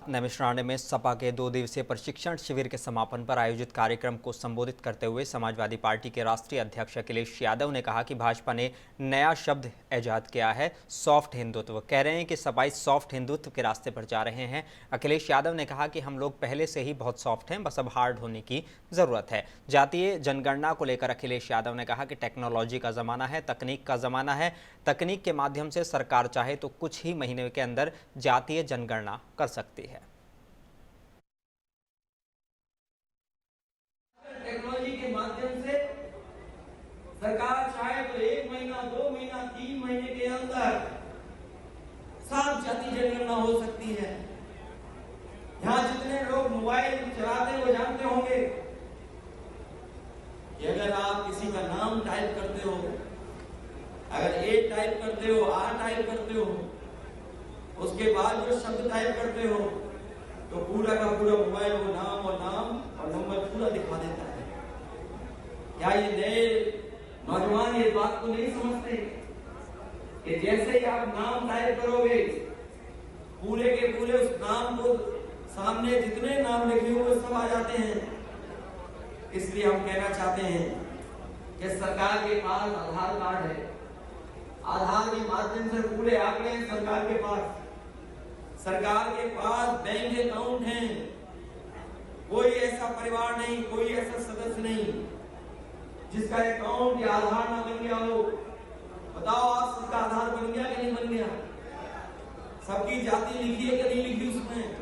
नैमिषारण्य में सपा के 2 दिवसीय प्रशिक्षण शिविर के समापन पर आयोजित कार्यक्रम को संबोधित करते हुए समाजवादी पार्टी के राष्ट्रीय अध्यक्ष अखिलेश यादव ने कहा कि भाजपा ने नया शब्द ईजाद किया है, सॉफ्ट हिंदुत्व। कह रहे हैं कि सपाई सॉफ्ट हिंदुत्व के रास्ते पर जा रहे हैं। अखिलेश यादव ने कहा कि हम लोग पहले से ही बहुत सॉफ्ट हैं, बस अब हार्ड होने की जरूरत है। जातीय जनगणना को लेकर अखिलेश यादव ने कहा कि टेक्नोलॉजी का जमाना है, तकनीक का जमाना है। तकनीक के माध्यम से सरकार चाहे तो कुछ ही महीने के अंदर जातीय जनगणना कर सकती है। टेक्नोलॉजी के माध्यम से सरकार चाहे तो 1 महीना, 2 महीना, 3 महीने के अंदर साफ जाति जनगणना हो सकती है। यहाँ जितने लोग मोबाइल चलाते हैं वो जानते होंगे कि अगर आप किसी का नाम टाइप करते हो, अगर ए टाइप करते हो, आ टाइप करते हो, उसके बाद जो शब्द टाइप करते हो तो पूरा का पूरा मोबाइल वो नाम और नंबर पूरा दिखा देता है। क्या ये नए नौजवान ये बात को नहीं समझते कि जैसे ही आप नाम टाइप करोगे पूरे के पूरे उस नाम को सामने जितने नाम लिखे हुए सब आ जाते हैं। इसलिए हम कहना चाहते हैं कि सरकार के पास आधार कार्ड है, आधार के माध्यम से पूरे आंकड़े हैं सरकार के पास, सरकार के पास बैंक अकाउंट है। कोई ऐसा परिवार नहीं, कोई ऐसा सदस्य नहीं जिसका अकाउंट या आधार ना बन गया हो। बताओ आप, सबका आधार बन गया कि नहीं बन गया? सबकी जाति लिखी है कि नहीं लिखी उसमें?